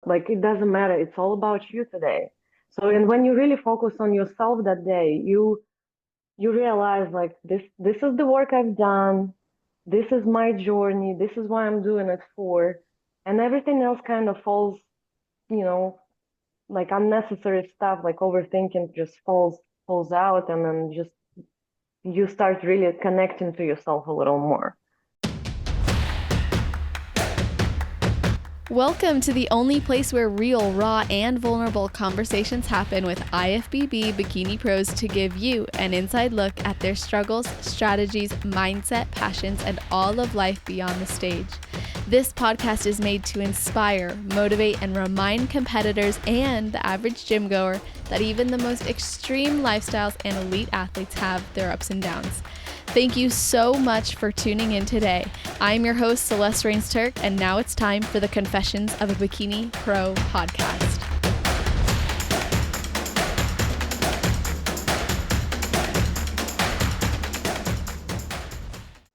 Like it doesn't matter. It's all about you today. So, and when you really focus on yourself that day, you realize like this is the work I've done. This is my journey. This is why I'm doing it for. And everything else kind of falls, you know, like unnecessary stuff, like overthinking just falls out, and then just you start really connecting to yourself a little more. Welcome to the only place where real, raw, and vulnerable conversations happen with IFBB Bikini Pros to give you an inside look at their struggles, strategies, mindset, passions, and all of life beyond the stage. This podcast is made to inspire, motivate, and remind competitors and the average gym goer that even the most extreme lifestyles and elite athletes have their ups and downs. Thank you so much for tuning in today. I'm your host, Celeste Rains-Turk, and now it's time for the Confessions of a Bikini Pro podcast.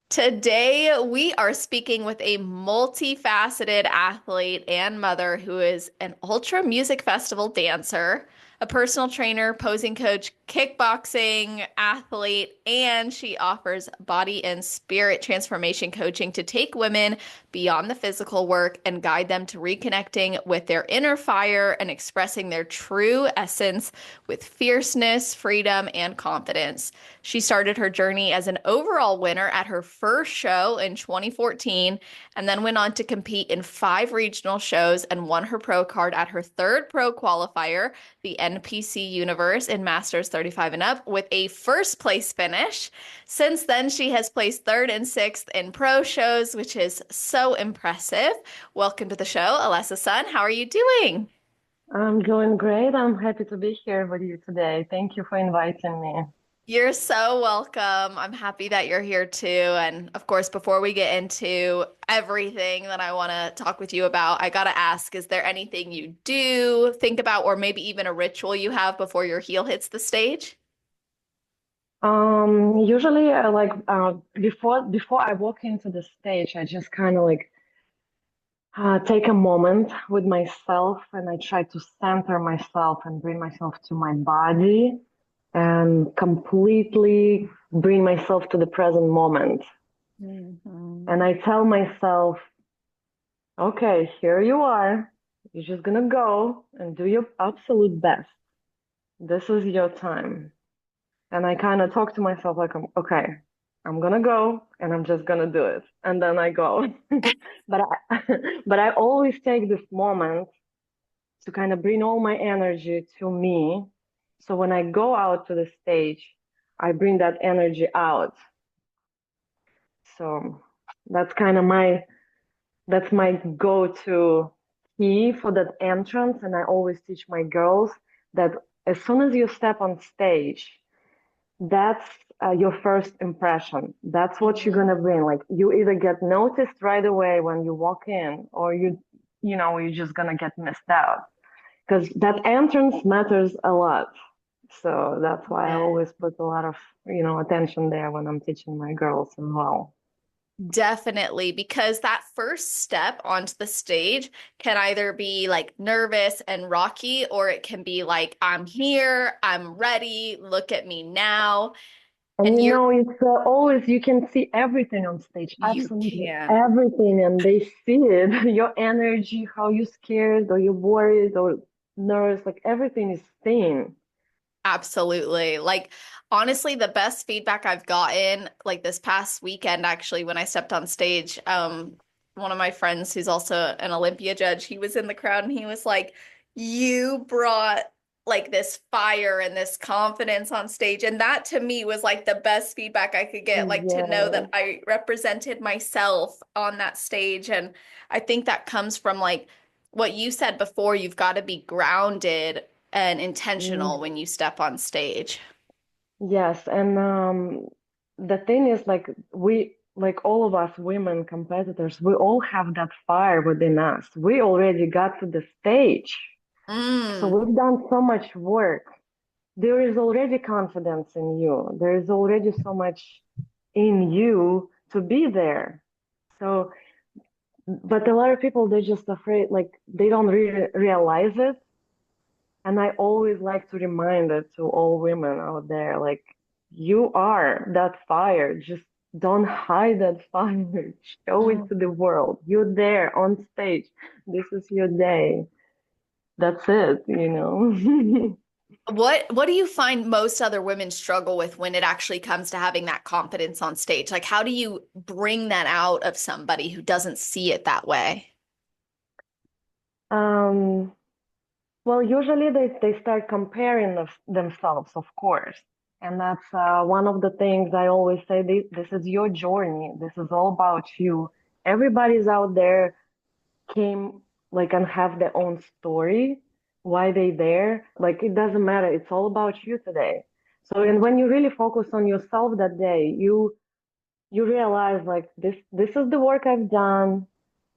Today, we are speaking with a multifaceted athlete and mother who is an ultra music festival dancer, a personal trainer, posing coach, kickboxing athlete, and she offers body and spirit transformation coaching to take women beyond the physical work and guide them to reconnecting with their inner fire and expressing their true essence with fierceness, freedom, and confidence. She started her journey as an overall winner at her first show in 2014 and then went on to compete in 5 regional shows and won her pro card at her third pro qualifier, the NPC Universe in Masters 35 and up, with a first place finish. Since then, she has placed 3rd and 6th in pro shows, which is so impressive. Welcome to the show, Olesya Sun. How are you doing? I'm doing great. I'm happy to be here with you today. Thank you for inviting me. You're so welcome. I'm happy that you're here too. And of course, before we get into everything that I want to talk with you about, I got to ask, is there anything you do, think about, or maybe even a ritual you have before your heel hits the stage? Usually I like before I walk into the stage, I just kind of like take a moment with myself, and I try to center myself and bring myself to my body and completely bring myself to the present moment. Mhm. And I tell myself, okay, here you are. You're just gonna go and do your absolute best. This is your time. And I kind of talk to myself like, okay, I'm gonna go and I'm just gonna do it. And then I go. But I, but I always take this moment to kind of bring all my energy to me. So when I go out to the stage, I bring that energy out. So that's kind of my go-to key for that entrance. And I always teach my girls that as soon as you step on stage, that's your first impression. That's what you're Mhm. gonna bring. Like you either get noticed right away when you walk in, or you're just gonna get missed out. Because that entrance matters a lot. So that's why I Yeah. always put a lot of, attention there when I'm teaching my girls as well. Definitely, because that first step onto the stage can either be like nervous and rocky, or it can be like, I'm here, I'm ready, look at me now. And And it's always, you can see everything on stage, you absolutely can. everything, and they see it, your energy, how you're scared or you're worried or nervous, like everything is seen. Absolutely. Like, honestly, the best feedback I've gotten, like this past weekend, actually, when I stepped on stage, one of my friends who's also an Olympia judge, he was in the crowd and he was like, you brought like this fire and this confidence on stage. And that to me was like the best feedback I could get, like to know Yeah. that I represented myself on that stage. And I think that comes from like what you said before, you've got to be grounded and intentional when you step on stage. Yes, and the thing is, like like all of us women competitors, we all have that fire within us. We already got to the stage, so Mm, we've done so much work. There is already confidence in you. There is already so much in you to be there. So But a lot of people, they're just afraid, like they don't really realize it. And I always like to remind it to all women out there, like you are that fire. Just don't hide that fire. Show it to the world. You're there on stage. This is your day. That's it, you know. What do you find most other women struggle with when it actually comes to having that confidence on stage? Like, how do you bring that out of somebody who doesn't see it that way? Um, well, usually they start comparing themselves, of course. And that's one of the things I always say, this is your journey. This is all about you. Everybody's out there came like and have their own story, why they there. Like it doesn't matter. It's all about you today. So and when you really focus on yourself that day, you realize like this is the work I've done.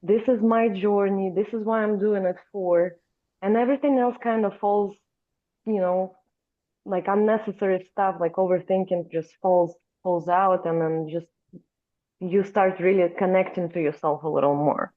This is my journey. This is what I'm doing it for. And everything else kind of falls, you know, like unnecessary stuff like overthinking just falls out and then just you start really connecting to yourself a little more.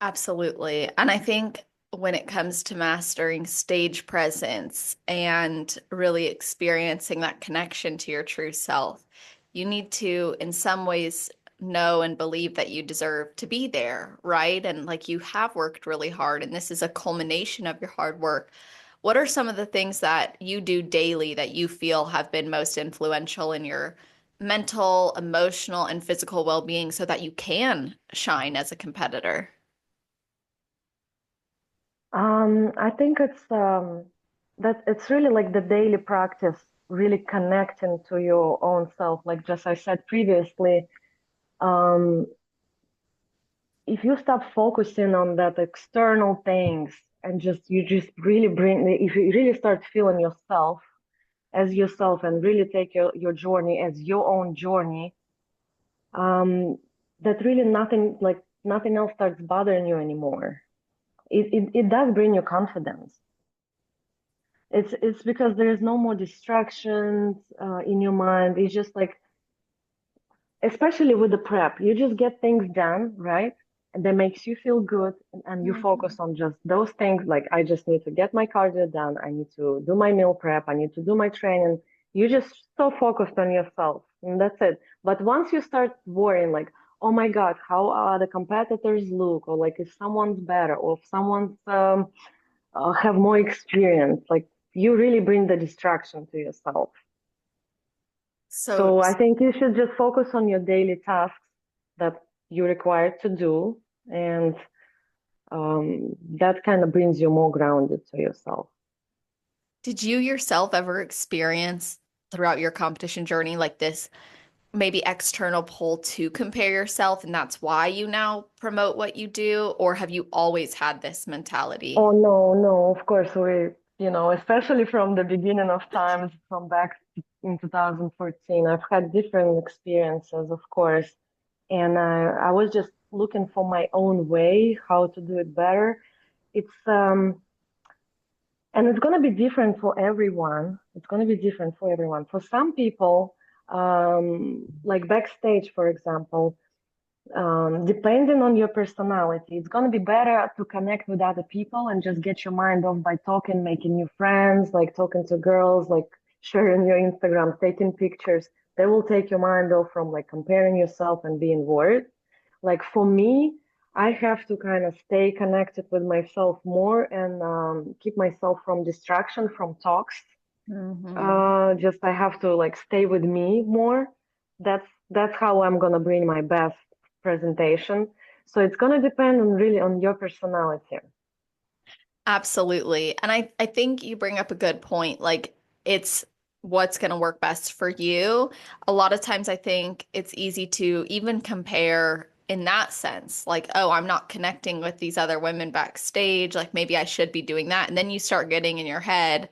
Absolutely. And I think when it comes to mastering stage presence and really experiencing that connection to your true self, you need to, in some ways, know and believe that you deserve to be there, right? And like you have worked really hard, and this is a culmination of your hard work. What are some of the things that you do daily that you feel have been most influential in your mental, emotional, and physical well-being so that you can shine as a competitor? I think it's that it's really like the daily practice, really connecting to your own self. Like just I said previously, um, if you stop focusing on that external things and just you just really bring, if you really start feeling yourself as yourself and really take your journey as your own journey, um, that really nothing like nothing else starts bothering you anymore. It does bring you confidence. It's because there is no more distractions in your mind. It's just like, especially with the prep, you just get things done, right? And that makes you feel good, and you focus Mhm. on just those things. Like, I just need to get my cardio done. I need to do my meal prep. I need to do my training. You just so focused on yourself, and that's it. But once you start worrying, like, oh my God, how are the competitors look, or like if someone's better, or if someone's have more experience. Like you really bring the distraction to yourself. So, So I think you should just focus on your daily tasks that you're required to do, and that kind of brings you more grounded to yourself. did you yourself ever experience throughout your competition journey like this maybe external pull to compare yourself, and that's why you now promote what you do? Or have you always had this Oh mentality? no, no, of course especially from the beginning of times, from back in 2014, I've had different experiences, of course, and I was just looking for my own way, how to do it better. It's And it's going to be different for everyone. It's going to be different for everyone. For some people, like backstage, for example, depending on your personality, it's going to be better to connect with other people and just get your mind off by talking, making new friends, like talking to girls, like sharing your Instagram, taking pictures. They will take your mind off from like comparing yourself and being worried. Like for me, I have to kind of stay connected with myself more and keep myself from distraction, from talks. Hmm. Just I have to like stay with me more. That's how I'm gonna bring my best presentation. So it's gonna depend on really on your personality. Absolutely. And I think you bring up a good point. Like, it's what's going to work best for you. A lot of times I think it's easy to even compare in that sense. Like, oh, I'm not connecting with these other women backstage. Like, maybe I should be doing that. And then you start getting in your head.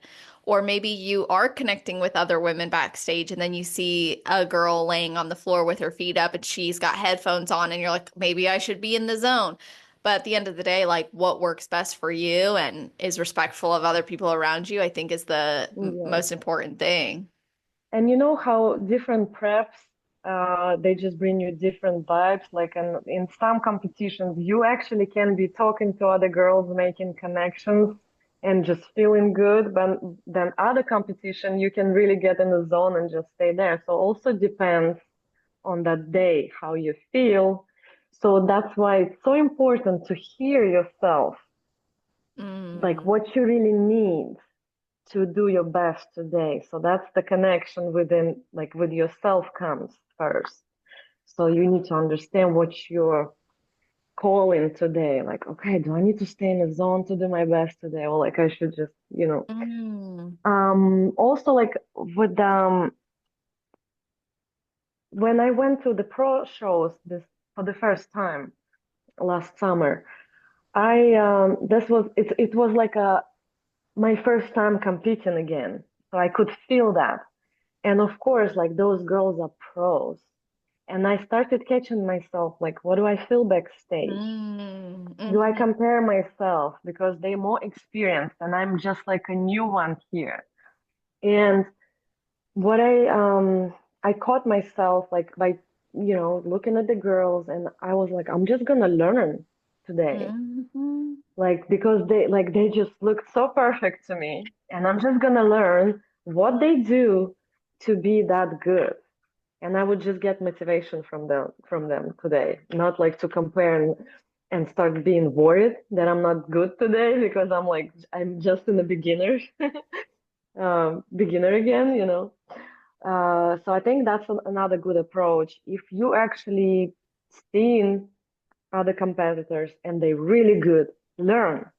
Or maybe you are connecting with other women backstage, and then you see a girl laying on the floor with her feet up and she's got headphones on, and you're like, maybe I should be in the zone. But at the end of the day, like what works best for you and is respectful of other people around you, I think is the Yeah. most important thing. And you know how different preps They just bring you different vibes. Like in some competitions, you actually can be talking to other girls, making connections, and just feeling good. But then other competition, you can really get in the zone and just stay there. So also depends on that day how you feel. So that's why it's so important to hear yourself, like Mm, what you really need to do your best today. So that's the connection within, like with yourself comes first. So you need to understand what you're calling today. Like, okay, do I need to stay in the zone to do my best today? Or like I should just, mm, also like with when I went to the pro shows this for the first time last summer, I it was like a my first time competing again. So I could feel that. And of course, like those girls are pros. And I started catching myself, like, what do I feel backstage? mm, Do I mhm, compare myself because they're more experienced and I'm just like a new one here? And what I caught myself like by, looking at the girls and I was like, I'm just gonna learn today. mhm, Like because they just looked so perfect to me. And I'm just gonna learn what they do to be that good. And I would just get motivation from them today, not like to compare and start being worried that I'm not good today because I'm just in the beginner again, So I think that's another good approach. If you actually seen other competitors and they're really good, learn.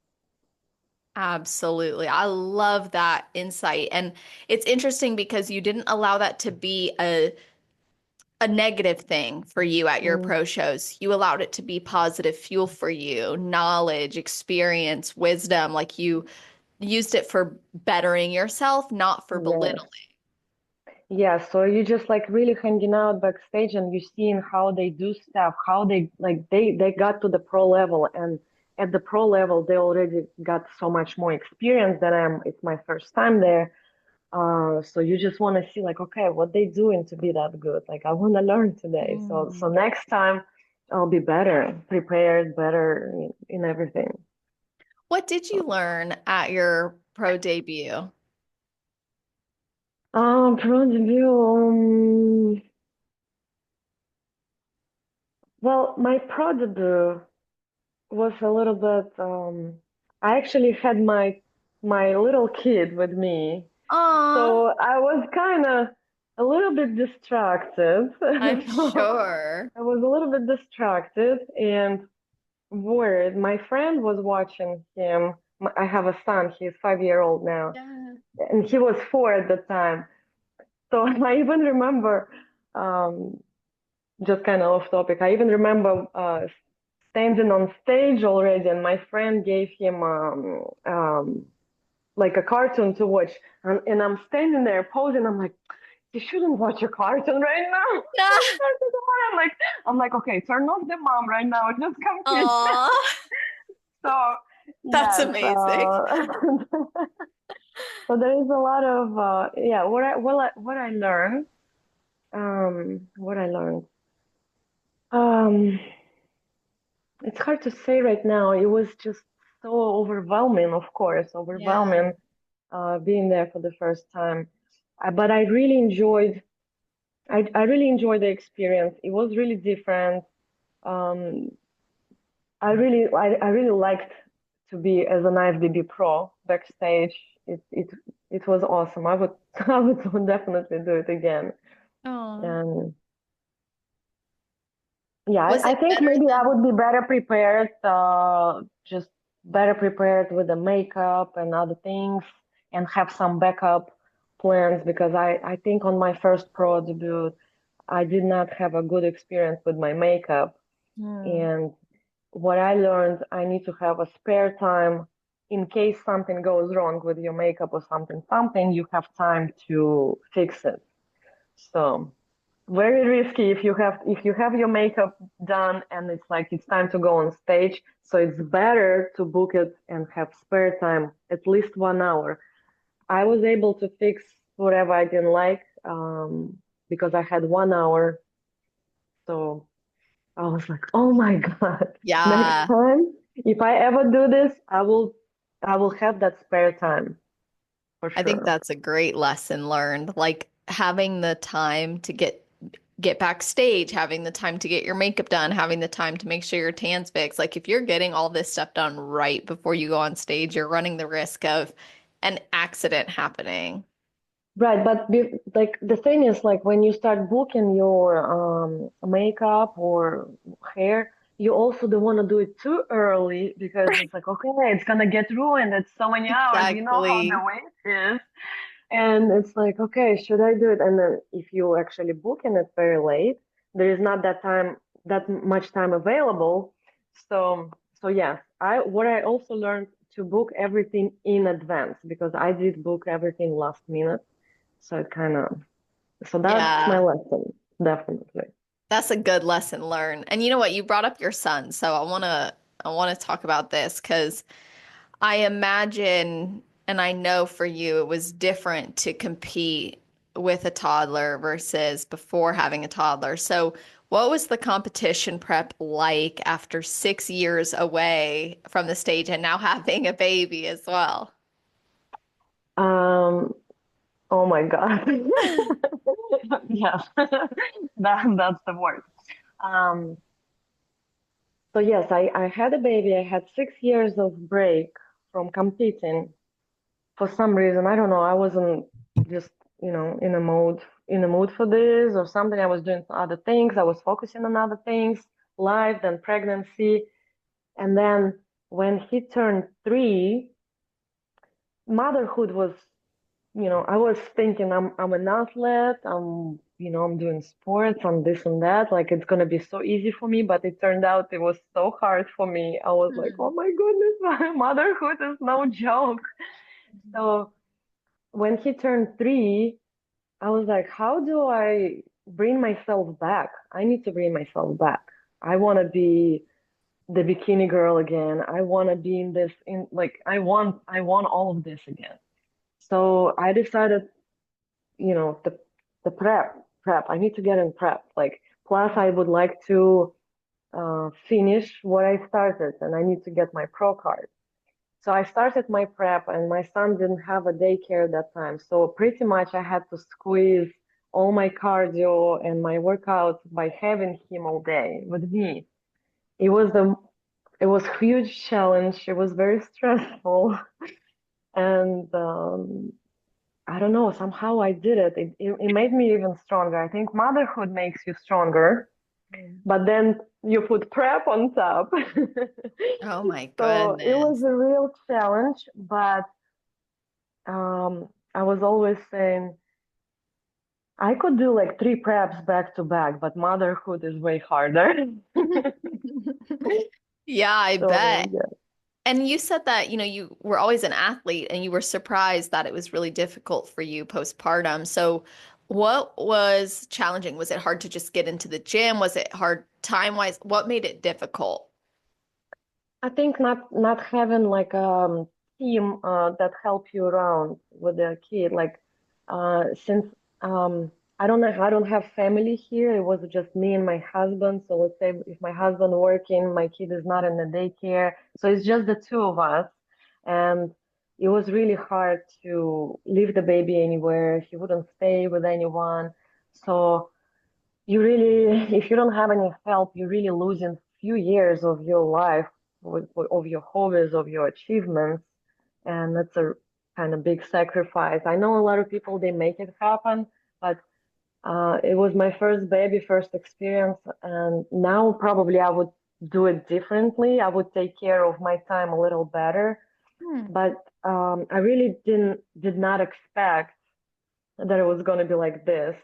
Absolutely. I love that insight. And it's interesting because you didn't allow that to be a negative thing for you at your Mm, pro shows. You allowed it to be positive fuel for you, knowledge, experience, wisdom. Like you used it for bettering yourself, not for yes. belittling. Yeah, so you just like really hanging out backstage and you seeing how they do stuff, how they got to the pro level and at the pro level they already got so much more experience than it's my first time there. So you just want to see like, okay, what they doing to be that good? Like I want to learn today. So Mm. next time I'll be better, prepared, better in everything. What did you learn at your pro debut? Pro debut. Well, my pro debut was a little bit I actually had my little kid with me. Aw, So I was kind of a little bit distracted. I'm So sure. I was a little bit distracted and worried. My friend was watching him. I have a son, he's 5 year old now, Yeah. and he was 4 at the time. So I even remember um just kind of off topic. I even remember standing on stage already, and my friend gave him like a cartoon to watch, and I'm standing there posing. I'm like, you shouldn't watch a cartoon right now. I'm like, okay, turn off the mom right now. Just come here. Aw, So that's yes, amazing. so there is a lot of yeah. What I learned, what I learned. Um, It's hard to say right now. It was just so overwhelming, of course, Yeah. overwhelming being there for the first time. But I really enjoyed. I really enjoyed the experience. It was really different. Um, I really liked to be as an IFBB Pro backstage. It was awesome. I would I would definitely do it again. Oh, And yeah, was I it think better maybe I than? would be better prepared, just better prepared with the makeup and other things, and have some backup plans because I think on my first pro debut, I did not have a good experience with my makeup. Hmm. And what I learned, I need to have a spare time in case something goes wrong with your makeup or something, you have time to fix it. So very risky if you have your makeup done and it's time to go on stage. So it's better to book it and have spare time, at least 1 hour. I was able to fix whatever I didn't like because I had 1 hour So I was like, oh my God, next Yeah, time, if I ever do this, I will have that spare time for I think sure. that's a great lesson learned. Like having the time to get backstage, having the time to get your makeup done, having the time to make sure your tan's fixed. Like if you're getting all this stuff done right before you go on stage, you're running the risk of an accident happening. Right, but like the thing is, like when you start booking your makeup or hair, you also don't want to do it too early because it's like, okay, it's gonna get ruined. It's so many hours. You know how the Exactly. wait is. And it's like, okay, should I do it? And then if you actually booking it very late, there is not that much time available. So yes, I also learned to book everything in advance because I did book everything last minute. So it kind of, so that's my Yeah, lesson, definitely. that's a good lesson learned. And you know what? You brought up your son, so I want to talk about this because I imagine, and I know for you, it was different to compete with a toddler versus before having a toddler. So, what was the competition prep like after 6 years away from the stage and now having a baby as well? Um, oh my God. Yeah, that's the word. Um, so yes, I had a baby. I had 6 years of break from competing for some reason. I don't know. I wasn't just, in a mood for this or something. I was doing other things. I was focusing on other things, life, then pregnancy. And then when he turned 3, motherhood was, I was thinking I'm an athlete, I'm doing sports, I'm this and that, like it's gonna be so easy for me, but it turned out it was so hard for me. I was like, oh Hmm. my goodness, motherhood is no joke. So when he turned 3, I was like, how do I bring myself back? I need to bring myself back. I want to be the bikini girl again. I want to be in this in like I want all of this again. So I decided, the prep. I need to get in prep. Like plus I would like to finish what I started and I need to get my pro card. So I started my prep and my son didn't have a daycare at that time. So pretty much I had to squeeze all my cardio and my workouts by having him all day with me. It was the it was a huge challenge. It was very stressful. And I don't know, somehow I did it. It made me even stronger. I think motherhood makes you stronger, but then you put prep on top. Oh my So it was goodness. a real challenge, but I was always saying I could do like 3 preps back to back, but motherhood is way harder. Yeah, I So bet. yeah. And you said that, you were always an athlete and you were surprised that it was really difficult for you postpartum. So, what was challenging? Was it hard to just get into the gym? Was it hard time-wise? What made it difficult? I think not having like a team that help you around with the kid. Like since I don't have family here. It was just me and my husband. So let's say if my husband working, my kid is not in the daycare. So it's just the two of us, and it was really hard to leave the baby anywhere. He wouldn't stay with anyone. So you really, if you don't have any help, you're really losing few years of your life, of your hobbies, of your achievements, and that's a kind of big sacrifice. I know a lot of people they make it happen, but it was my first baby, first experience, and now probably I would do it differently. I would take care of my time a little better, Hmm. but I really did not expect that it was going to be like this.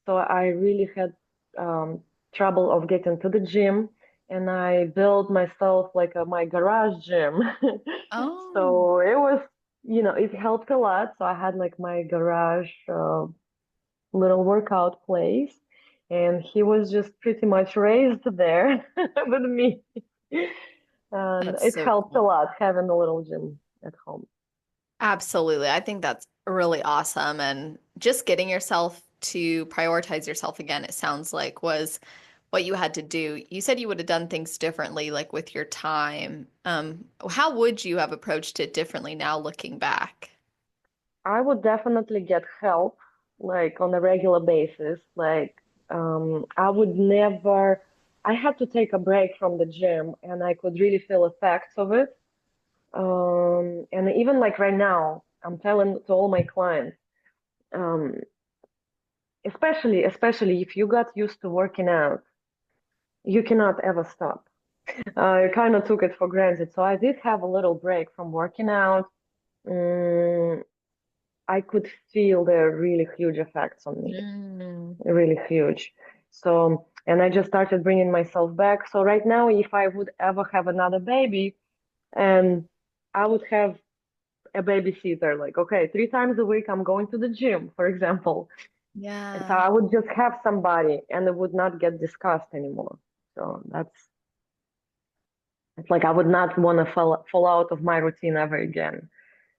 So I really had um, trouble of getting to the gym, and I built myself like my garage gym. Oh, So it was, it helped a lot. So I had like my garage little workout place, and he was just pretty much raised there with me. And that's it so helped a cool. lot having a little gym at home. Absolutely. I think that's really awesome. And just getting yourself to prioritize yourself again, it sounds like was what you had to do. You said you would have done things differently, like with your time. How would you have approached it differently now looking back? I would definitely get help, like on a regular basis. Like, I would never, I had to take a break from the gym and I could really feel effects of it. And even like right now, I'm telling to all my clients, um, especially if you got used to working out, you cannot ever stop. I kind of took it for granted. So I did have a little break from working out. Mm, I could feel the really huge effects on me, Mm. really huge. So, and I just started bringing myself back. So right now, if I would ever have another baby, and I would have a babysitter, like, okay, 3 times a week, I'm going to the gym, for example. And so Yeah. I would just have somebody and it would not get discussed anymore. So it's like I would not want to fall out of my routine ever again.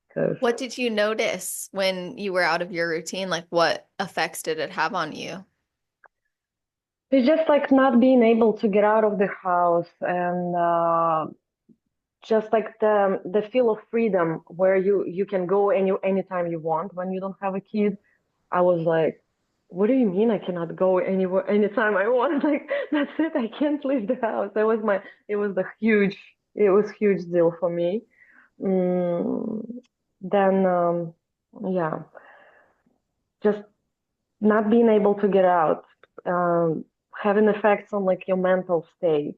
Because What did you notice when you were out of your routine? Like, what effects did it have on you? it's just like not being able to get out of the house and just like the feel of freedom where you can go anytime you want when you don't have a kid. I was like, what do you mean I cannot go anywhere anytime I want? Like that's it, I can't leave the house. It was it was huge deal for me. Mm, then yeah, just not being able to get out, having effects on like your mental state,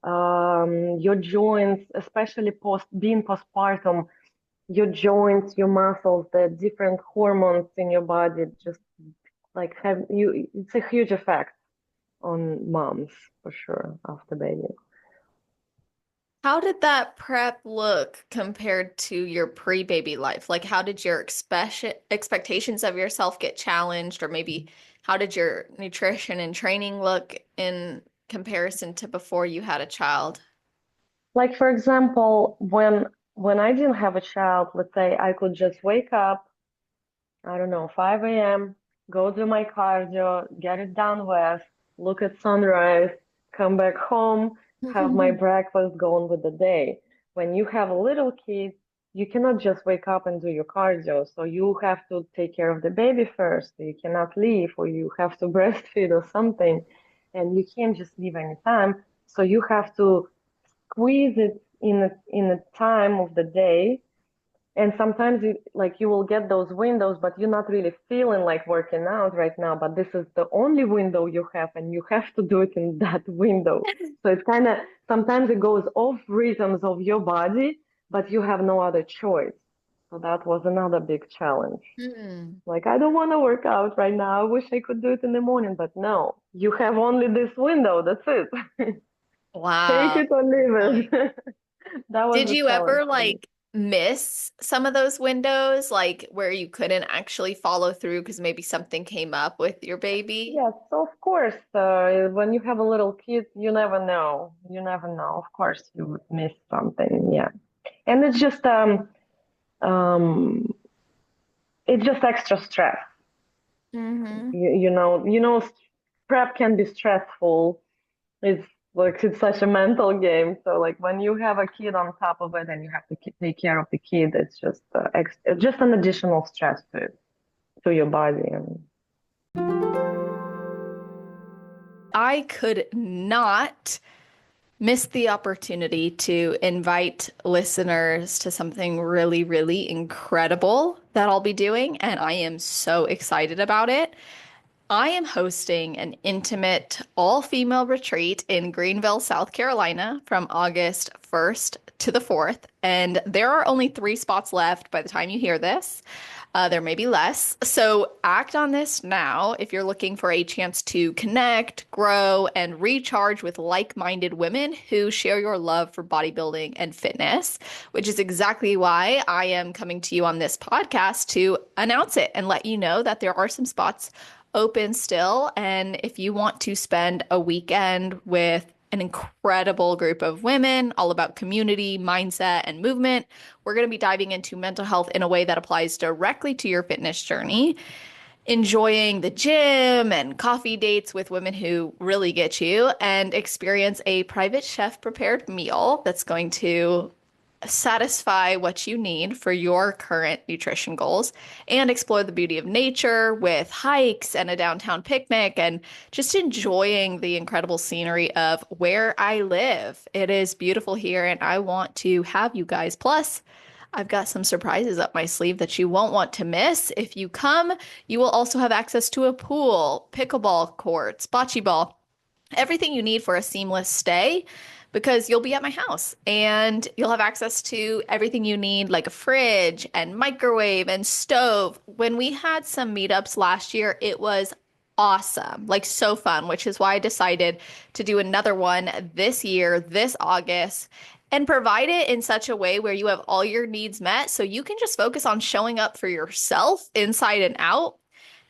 your joints, especially being postpartum, your joints, your muscles, the different hormones in your body, just like have you. It's a huge effect on moms for sure after baby. How did that prep look compared to your pre-baby life? Like, how did your expectations of yourself get challenged, or maybe how did your nutrition and training look in comparison to before you had a child? Like for example, when I didn't have a child, let's say I could just wake up, I don't know, 5 a.m., go do my cardio, get it done with, look at sunrise, come back home, have my breakfast, go on with the day. When you have a little kid, you cannot just wake up and do your cardio. So you have to take care of the baby first. You cannot leave, or you have to breastfeed or something, and you can't just leave anytime. So you have to squeeze it in a time of the day, and sometimes you will get those windows, but you're not really feeling like working out right now. But this is the only window you have, and you have to do it in that window. So it's kind of sometimes it goes off rhythms of your body, but you have no other choice. So that was another big challenge. Hmm. Like, I don't want to work out right now. I wish I could do it in the morning, but no, you have only this window. That's it. Take Wow. it or leave Point. it. That was Did the you challenge ever for me. like miss some of those windows, like where you couldn't actually follow through because maybe something came up with your baby? Yes, of course. When you have a little kid, you never know. You never know. Of course, you would miss something. Yeah, and um, it's just extra stress. Hmm. Prep can be stressful. It's like it's such a mental game. So like when you have a kid on top of it and you have to take care of the kid, it's just just an additional stress to your body. And I could not miss the opportunity to invite listeners to something really, really incredible that I'll be doing, and I am so excited about it. I am hosting an intimate all-female retreat in Greenville, South Carolina from August 1st to the 4th, and there are only 3 spots left by the time you hear this. There may be less. So act on this now if you're looking for a chance to connect, grow, and recharge with like-minded women who share your love for bodybuilding and fitness, which is exactly why I am coming to you on this podcast to announce it and let you know that there are some spots open still. And if you want to spend a weekend with an incredible group of women, all about community, mindset, and movement, we're going to be diving into mental health in a way that applies directly to your fitness journey. enjoying the gym and coffee dates with women who really get you, and experience a private chef prepared meal that's going to satisfy what you need for your current nutrition goals, and explore the beauty of nature with hikes and a downtown picnic, and just enjoying the incredible scenery of where I live. It is beautiful here, and I want to have you guys. Plus, I've got some surprises up my sleeve that you won't want to miss. If you come, you will also have access to a pool, pickleball courts, bocce ball, everything you need for a seamless stay, because you'll be at my house and you'll have access to everything you need, like a fridge and microwave and stove. When we had some meetups last year, it was awesome, like so fun, which is why I decided to do another one this year, this August, and provide it in such a way where you have all your needs met so you can just focus on showing up for yourself inside and out,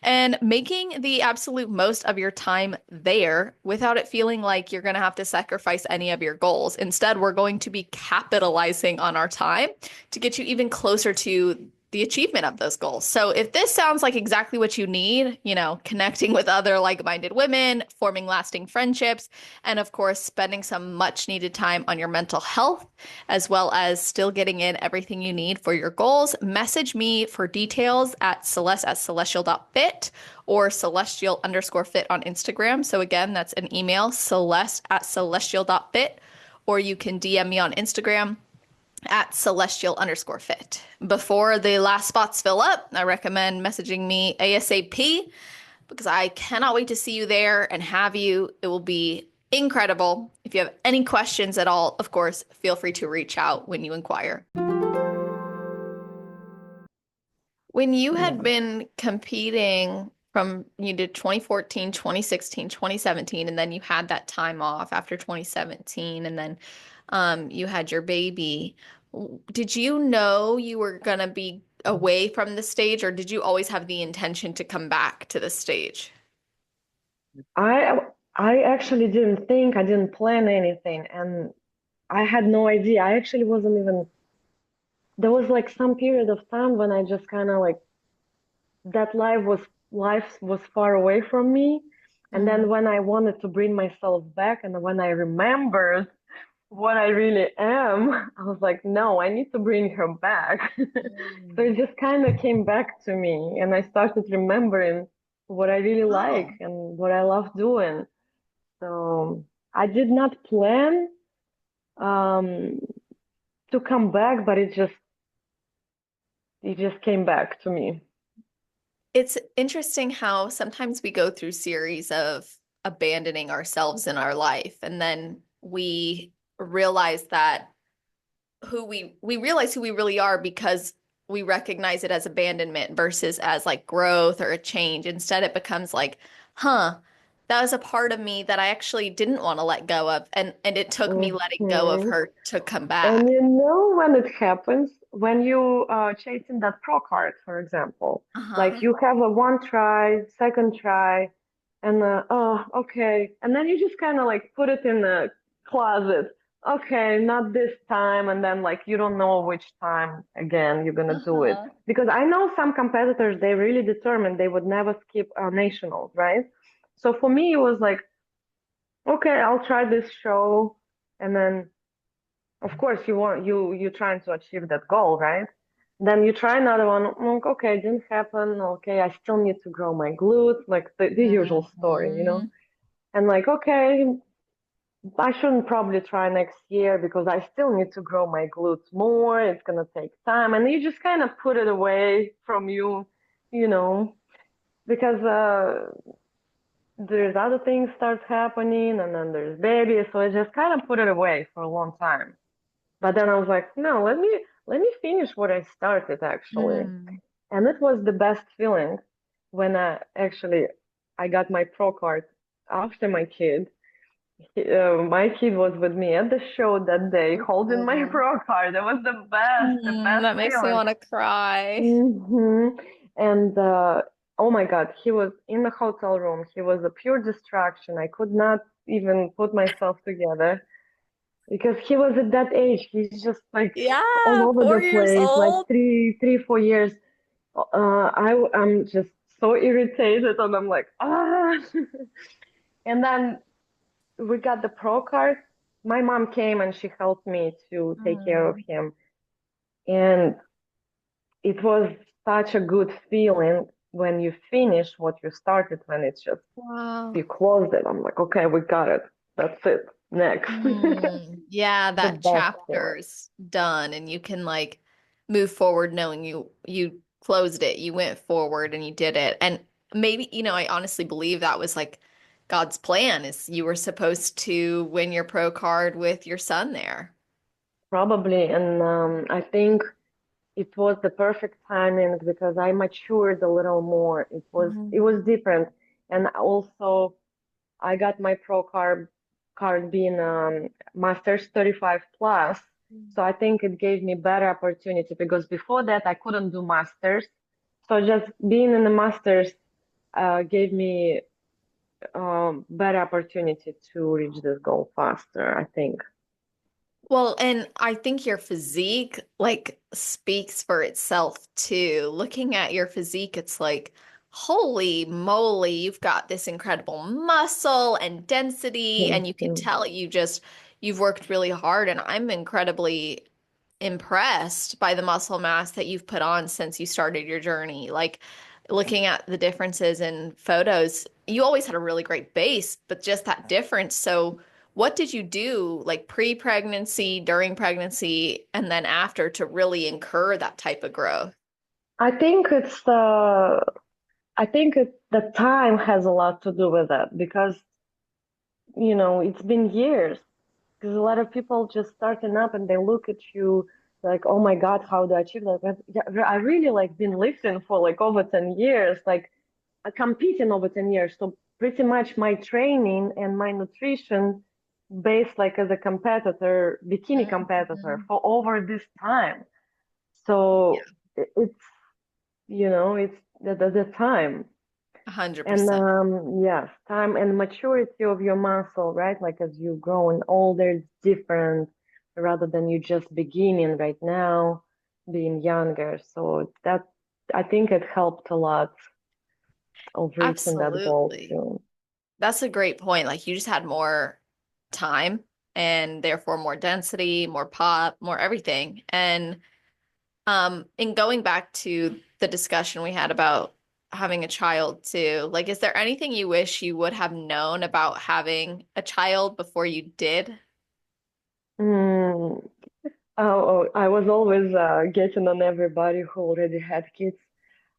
and making the absolute most of your time there without it feeling like you're going to have to sacrifice any of your goals. Instead, we're going to be capitalizing on our time to get you even closer to the achievement of those goals. So if this sounds like exactly what you need, connecting with other like-minded women, forming lasting friendships, and of course, spending some much needed time on your mental health, as well as still getting in everything you need for your goals, message me for details at celeste@celestial.fit or celestial_fit on Instagram. So again, that's an email, celeste@celestial.fit, or you can DM me on Instagram at celestial_fit. Before the last spots fill up, I recommend messaging me ASAP, because I cannot wait to see you there and have you. It will be incredible. If you have any questions at all, of course, feel free to reach out when you inquire. When you had Yeah. been competing you did 2014, 2016, 2017, and then you had that time off after 2017, and then you had your baby. Did you know you were going to be away from the stage, or did you always have the intention to come back to the stage? I I actually didn't think, I didn't plan anything, and I had no idea. I actually wasn't even, there was like some period of time when I just kind of like that life was far away from me. And then Mm. when I wanted to bring myself back and when I remembered what I really am, I was like, no, I need to bring her back. So Mm. it just kind of came back to me, and I started remembering what I really like Oh, and what I love doing. So I did not plan um, to come back, but it just came back to me. it's interesting how sometimes we go through series of abandoning ourselves in our life, and then we realize that we realize who we really are, because we recognize it as abandonment versus as like growth or a change. Instead, it becomes like, huh, that was a part of me that I actually didn't want to let go of. And it took me letting go of Hmm. her to come And back. you know when it happens, when you chasing that pro card, for example, like Uh-huh. you have a one try, second try, and oh, okay, and then you just kind of like put it in the closet. Okay, not this time, and then like you don't know which time again you're gonna do it. Uh-huh. Because I know some competitors, they really determined they would never skip nationals, right? So for me, it was like, okay, I'll try this show, and then of course you're trying to achieve that goal, right? Then you try another one. Okay, it didn't happen. Okay, I still need to grow my glutes, like the usual story, you know. Mhm. And like, okay, I shouldn't probably try next year because I still need to grow my glutes more. It's gonna take time, and you just kind of put it away from you, you know, because there's other things start happening, and then there's baby, so I just kind of put it away for a long time. But then I was like, no, let me finish what I started actually. Mm. And it was the best feeling when I got my pro card after my kid. My kid was with me at the show that day holding my Oh. pro card. It was the best That makes me feeling. want to cry. Hmm. And oh my God, he was in the hotel room. He was a pure distraction. I could not even put myself together because he was at that age. He's just like all Yeah, over the 4 years place, like old. 4 years. I'm just so irritated, and I'm like, ah. And then we got the pro card. My mom came and she helped me to take care of Mm. him. And it was such a good feeling when you finish what you started, when it's just Wow. you closed it. I'm like, okay, we got it. That's it. Next. Yeah, The that best feeling. chapter's done and you can like move forward knowing you closed it, you went forward and you did it. And maybe, I honestly believe that was like God's plan is you were supposed to win your pro card with your son there. Probably. And I think it was the perfect timing because I matured a little more. It was different. And also I got my pro card being Masters 35 plus. So I think it gave me better opportunity because before that I couldn't do Masters. So just being in the Masters gave me better opportunity to reach this goal faster, I think. Well, and I think your physique like speaks for itself too. Looking at your physique, it's like, holy moly, you've got this incredible muscle and density, Thank and you can you. tell you've worked really hard, and I'm incredibly impressed by the muscle mass that you've put on since you started your journey. Like looking at the differences in photos, you always had a really great base, but just that difference. So, what did you do like pre-pregnancy, during pregnancy, and then after to really incur that type of growth? I think the time has a lot to do with that because it's been years. Because a lot of people just starting up and they look at you like, oh my God, how do I achieve that? But yeah, I really like been lifting for like over 10 years, like competing over 10 years. So pretty much my training and my nutrition based like as a competitor, bikini competitor Mhm. for over this time. So it's the time. And 100%. yes, time and maturity of your muscle, right? Like as you growing older, it's different rather than you just beginning right now, being younger. So that I think it helped a lot of reaching that goal Absolutely. too. That's a great point. Like you just had more time and therefore more density, more pop, more everything. And in going back to the discussion we had about having a child too, like is there anything you wish you would have known about having a child before you did? Mm. Oh, I was always getting on everybody who already had kids.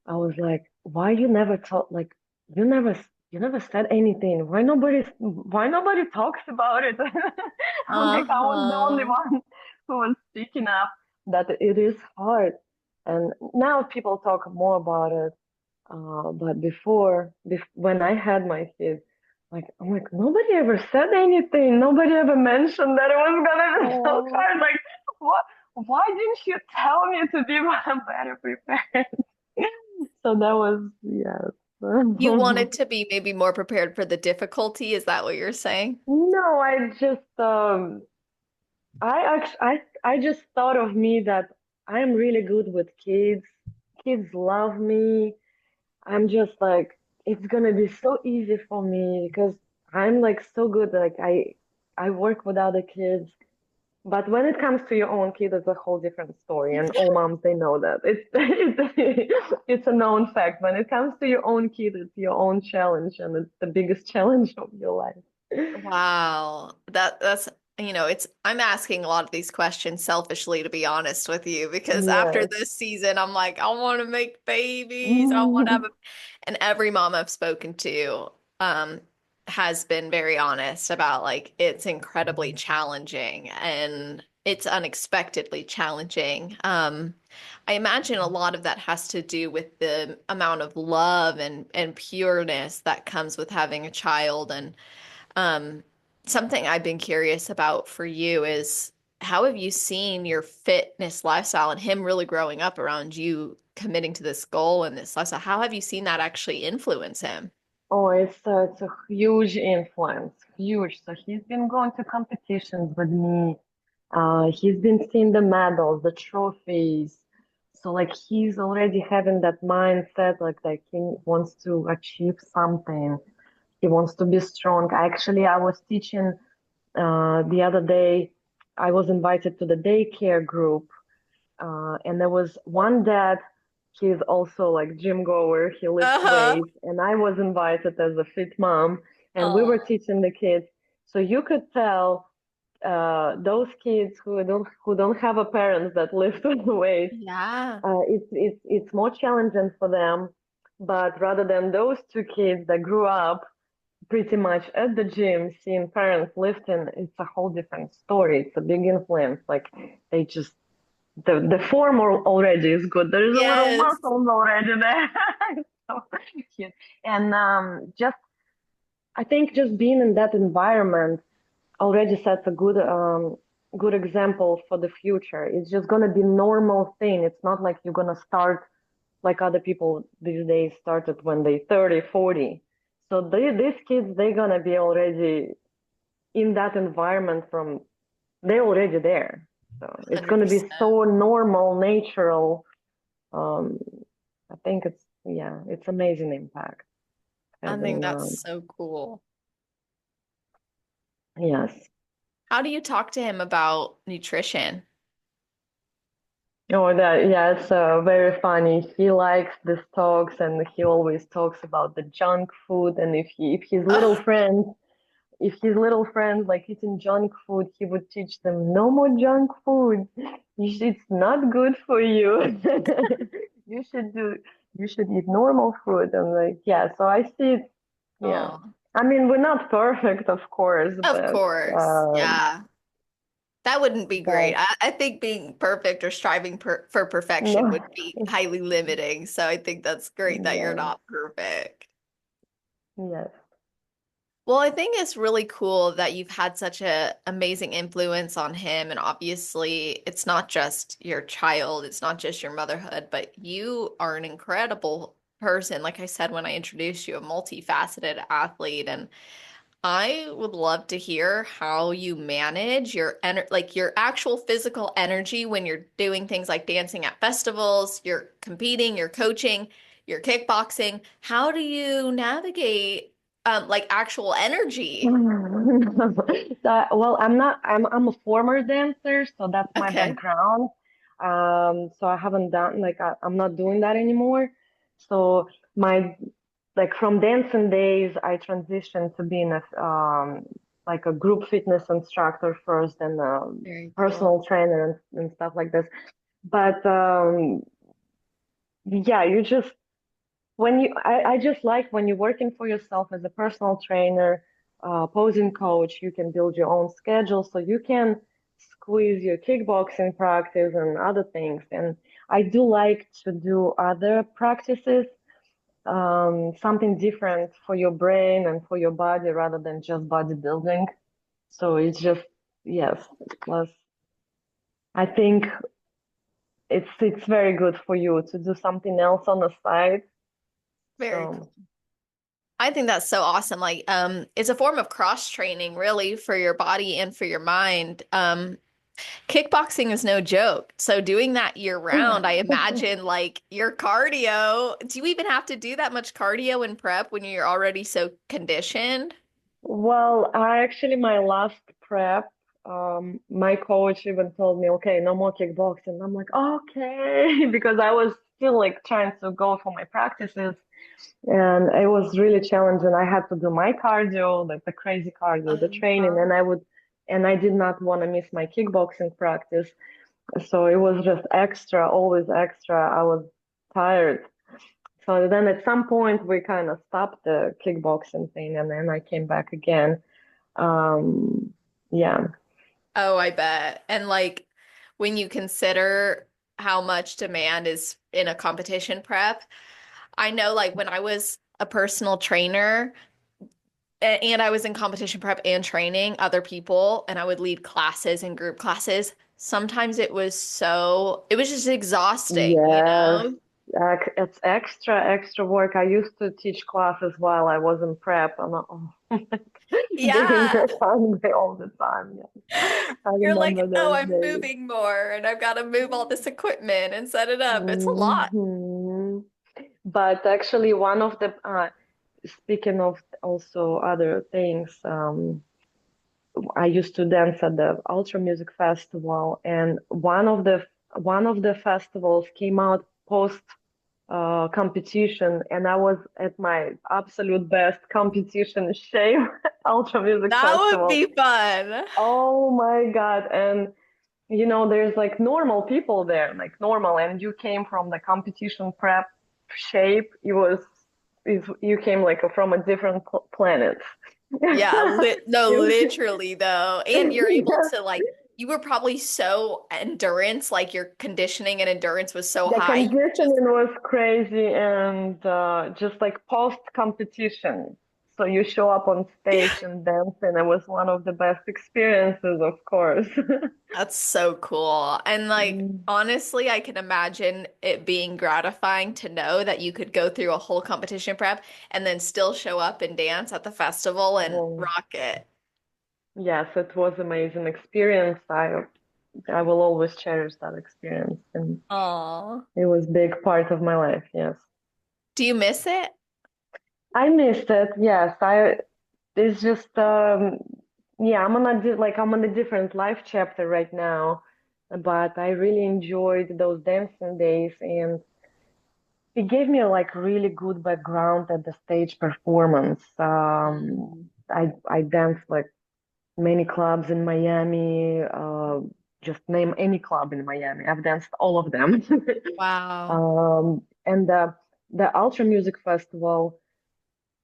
I was like, why you never talk like you never you never said anything. Why nobody talks about it? I'm like I was the only Uh-huh. one who was speaking up that it is hard. And now people talk more about it. But when I had my kids, like I'm like nobody ever said anything. Nobody ever mentioned that it was gonna be so Oh. hard. Like what? Why didn't you tell me to be better prepared? So that was yes. You wanted to be maybe more prepared for the difficulty. Is that what you're saying? No, I just I just thought of me that I'm really good with kids. Kids love me. I'm just like it's gonna be so easy for me because I'm like so good. Like I work with other kids. But when it comes to your own kid, it's a whole different story, and all moms they know that it's a known fact. When it comes to your own kid, it's your own challenge, and it's the biggest challenge of your life. Wow. That's it's I'm asking a lot of these questions selfishly to be honest with you because after Yes. this season I'm like I want to make babies. I want to have a and every mom I've spoken to um has been very honest about like it's incredibly challenging and it's unexpectedly challenging. I imagine a lot of that has to do with the amount of love and pureness that comes with having a child and um, something I've been curious about for you is how have you seen your fitness lifestyle and him really growing up around you committing to this goal and this lifestyle? How have you seen that actually influence him? Oh, it's a huge influence, huge. So he's been going to competitions with me. He's been seeing the medals, the trophies. So like he's already having that mindset, like he wants to achieve something. He wants to be strong. Actually, I was teaching the other day. I was invited to the daycare group, and there was one dad. He's also like gym goer. He lifts Uh-huh. weights, and I was invited as a fit mom, and we were Oh, teaching the kids. So you could tell those kids who don't have a parents that lift weights, yeah. it's more challenging for them. But rather than those two kids that grew up pretty much at the gym, seeing parents lifting, it's a whole different story. It's a big influence. Like they just the form already is good. There is a little Yes. muscles already there. So cute. And just I think just being in that environment already sets a good example for the future. It's just gonna be normal thing. It's not like you're gonna start like other people these days started when they 30, 40. So these kids, they're gonna be already in that environment from they're already there. So it's gonna be 100%. so normal, natural. Um, I think it's yeah, it's amazing impact I think having that's so cool. yes. How do you talk to him about nutrition? Oh, that yeah, it's very funny. He likes these talks, and he always talks about the junk food. And if his little friends like eating junk food, he would teach them no more junk food. It's not good for you. You should do you should eat normal food. And like yeah, so I see it. Yeah, Oh, I mean we're not perfect, of course, of course. Yeah. That wouldn't be great. but I think being perfect or striving for perfection no, would be highly limiting. So I think that's great that you're yeah, not perfect. yes. Well, I think it's really cool that you've had such a amazing influence on him. And obviously, it's not just your child, it's not just your motherhood, but you are an incredible person. Like I said when I introduced you, a multifaceted athlete. And I would love to hear how you manage your like your actual physical energy when you're doing things like dancing at festivals, you're competing, you're coaching, you're kickboxing. How do you navigate like actual energy? Well, I'm a former dancer, so that's my Okay. background. So I haven't done like I'm not doing that anymore. So my like from dancing days, I transitioned to being a like a group fitness instructor first, and Very cool. personal trainer and stuff like this. But yeah, you just I just like when you're working for yourself as a personal trainer, posing coach, you can build your own schedule so you can squeeze your kickboxing practice and other things. And I do like to do other practices, something different for your brain and for your body rather than just bodybuilding. So it's just, yes, plus I think it's very good for you to do something else on the side. Very So. cool. I think that's so awesome. Like, it's a form of cross training, really, for your body and for your mind. Kickboxing is no joke. So doing that year round, I imagine like your cardio. Do you even have to do that much cardio in prep when you're already so conditioned? Well, I actually, my last prep, my coach even told me, okay, no more kickboxing. I'm like, okay, because I was still like trying to go for my practices, and it was really challenging. I had to do my cardio, like the crazy cardio, the training, Uh-huh. and I did not want to miss my kickboxing practice. So it was just extra, always extra. I was tired. So then at some point we kind of stopped the kickboxing thing, and then I came back again. Um, yeah. Oh, I bet. And like when you consider how much demand is in a competition prep, I know like when I was a personal trainer, and I was in competition prep and training other people, and I would lead classes and group classes. Sometimes it was just exhausting, you Yes, know? it's extra work. I used to teach classes while I was in prep. I'm like, oh. Getting Yeah. her hungry all the time. Yeah. I You're like, remember oh, those I'm days. moving more and I've got to move all this equipment and set it up. It's a lot. Hmm. But actually, one of the speaking of also other things, I used to dance at the Ultra Music Festival, and one of the festivals came out post competition, and I was at my absolute best competition shape, Ultra Music That would Festival. be fun. Oh my God. And there's like normal people there, like normal, and you came from the competition prep shape. You came like from a different planet. Yeah, no, You, literally though. And you're able yes, to like you were probably so endurance, like your conditioning and endurance was so the high. You were just conditioning was crazy, and just like post competition. So you show up on stage and dance, and it was one of the best experiences, of course. That's so cool. And like Mm. honestly, I can imagine it being gratifying to know that you could go through a whole competition prep and then still show up and dance at the festival and Oh, rock it. yes, it was amazing experience. I will always cherish that experience, and Oh. it was big part of my life. Yes, Do you miss it? I missed it. Yes, I. It's just yeah, I'm on a different life chapter right now, but I really enjoyed those dancing days, and it gave me a like really good background at the stage performance. Mm. I danced like many clubs in Miami. Just name any club in Miami. I've danced all of them. Wow. And the Ultra Music Festival,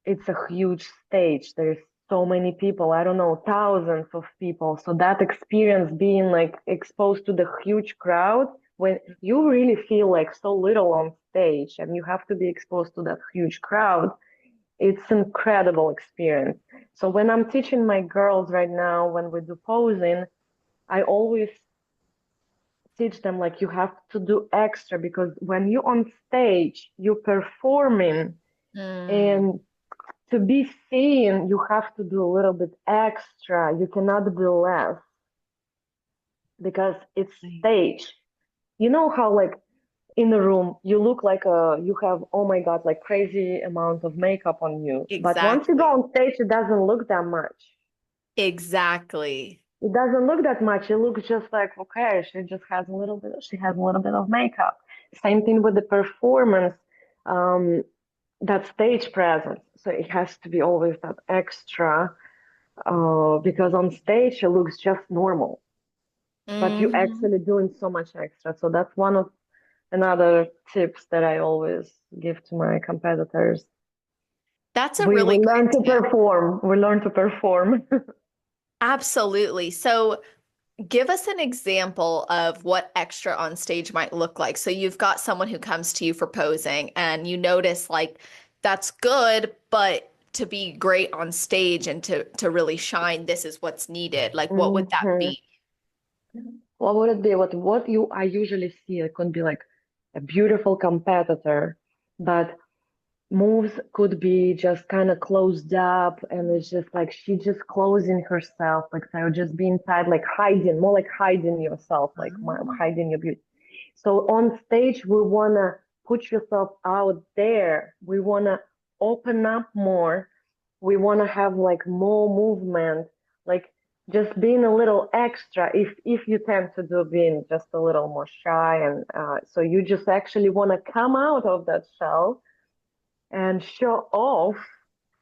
it's a huge stage. There's so many people. I don't know, thousands of people. So that experience being like exposed to the huge crowd when you really feel like so little on stage and you have to be exposed to that huge crowd, it's incredible experience. So when I'm teaching my girls right now, when we do posing, I always teach them like you have to do extra because when you're on stage, you're performing, Mm. and to be seen, you have to do a little bit extra. You cannot do less because it's stage. You know how like in the room you look like you have, oh my God, like crazy amount of makeup on you. But once you go Exactly. on stage, it doesn't look that much. Exactly. It doesn't look that much. It looks just like, okay, she has a little bit of makeup. Same thing with the performance, um, that stage presence. So it has to be always that extra, because on stage it looks just normal, but you Hmm. actually doing so much extra. So that's one of another tips that I always give to my competitors. That's a We really learn to great tip. perform. We learn to perform. Absolutely. So give us an example of what extra on stage might look like. So you've got someone who comes to you for posing and you notice like that's good, but to be great on stage and to really shine, this is what's needed. Like what would that Mhm. be? What would it be? What you I usually see, it could be like a beautiful competitor, but moves could be just kind of closed up, and it's just like she just closing herself, like so just be inside, like hiding, more like hiding yourself, like hiding your beauty. So on stage, we wanna put yourself out there. We wanna open up more. We wanna have like more movement, like just being a little extra. If you tend to do being just a little more shy, and so you just actually wanna come out of that shell and show off,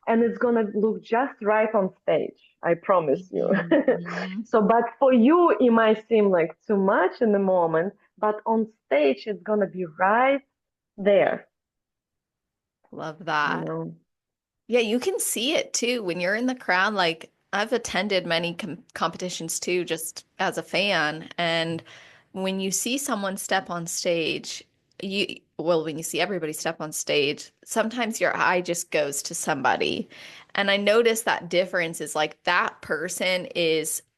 and it's gonna look just right on stage. I promise you. Mhm. So, but for you, it might seem like too much in the moment, but on stage, it's gonna be right there, Love you that. know. Yeah, you can see it too when you're in the crowd. Like I've attended many competitions too, just as a fan. And when you see someone step on stage, when you see everybody step on stage, sometimes your eye just goes to somebody. And I notice that difference is like that person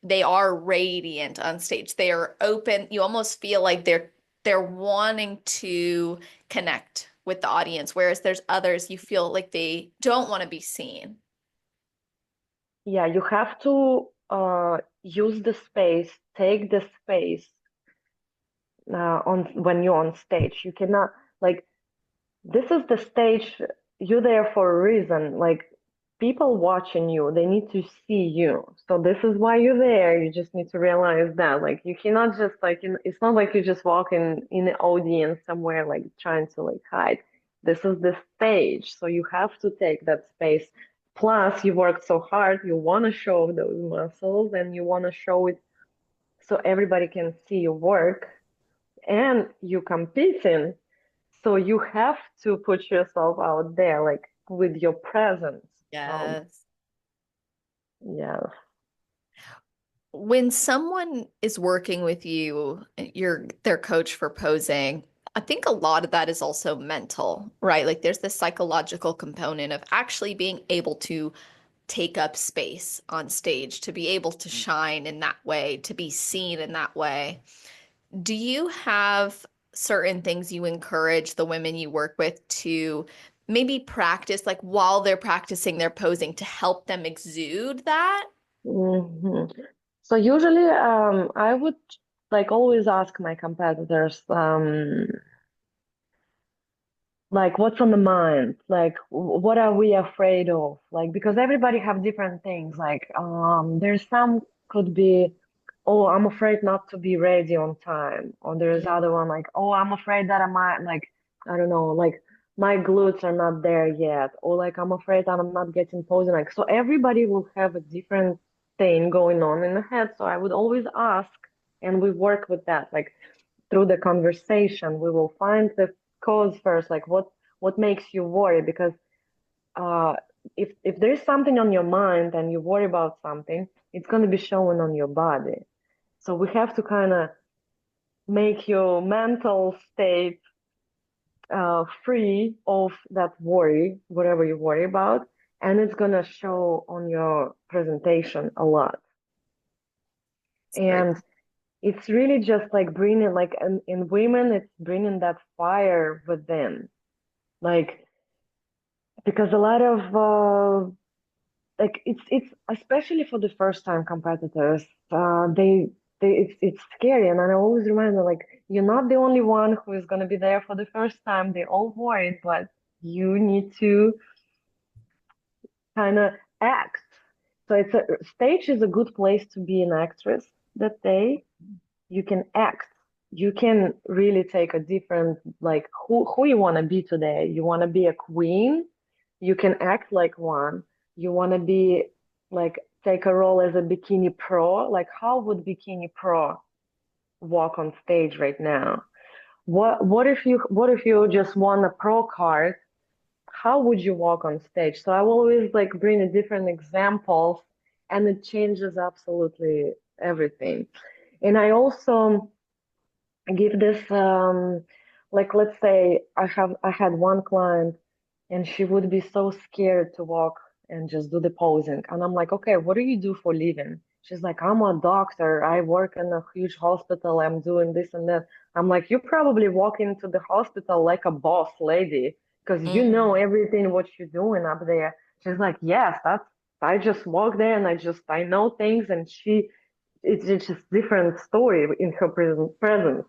they are radiant on stage. They are open. You almost feel like they're wanting to connect with the audience, whereas there's others you feel like they don't want to be seen. yeah, you have to use the space, take the space on when you're on stage. You cannot like this is the stage. You're there for a reason. Like people watching you, they need to see you. So this is why you're there. You just need to realize that. Like you cannot just it's not like you just walk in the audience somewhere like trying to like hide. This is the stage, so you have to take that space. Plus, you worked so hard. You want to show those muscles, and you want to show it so everybody can see your work. And you competing, so you have to put yourself out there, like with your presence. Um, Yes. yeah. When someone is working with you, you're their coach for posing, I think a lot of that is also mental, right? Like there's this psychological component of actually being able to take up space on stage, to be able to shine in that way, to be seen in that way. Do you have certain things you encourage the women you work with to maybe practice, like while they're practicing their posing, to help them exude that? hmm So usually, I would like always ask my competitors, like what's on the mind, like what are we afraid of, like because everybody have different things. Like, there's some could be, oh, I'm afraid not to be ready on time, or there's other one like, oh, I'm afraid that I might like, I don't know, like my glutes are not there yet, or like I'm afraid that I'm not getting posing. Like so everybody will have a different thing going on in the head, so I would always ask, and we work with that, like through the conversation we will find the cause first, like what makes you worry, because uh if there's something on your mind and you worry about something, it's going to be showing on your body. So we have to kind of make your mental state free of that worry, whatever you worry about, and it's going to show on your presentation a lot. It's very And it's really just like bringing, like in women, it's bringing that fire within, like because a lot of like it's especially for the first time competitors, they it's scary, and I always remind them like you're not the only one who is going to be there for the first time. They all worried, but you need to kind of act. So it's a stage is a good place to be an actress that day. You can act. You can really take a different, like who you want to be today. You want to be a queen, you can act like one. You want to be like take a role as a bikini pro. Like how would bikini pro walk on stage right now? What if you just won a pro card? How would you walk on stage? So I will always like bring a different examples, and it changes absolutely everything. And I also give this like let's say I had one client, and she would be so scared to walk and just do the posing, and I'm like, okay, what do you do for living? She's like, I'm a doctor, I work in a huge hospital, I'm doing this and that. I'm like, you probably walk into the hospital like a boss lady because you know Mm, everything what you're doing up there. She's like, yes, that's I just walk there and I know things. And it's just different story in her presence.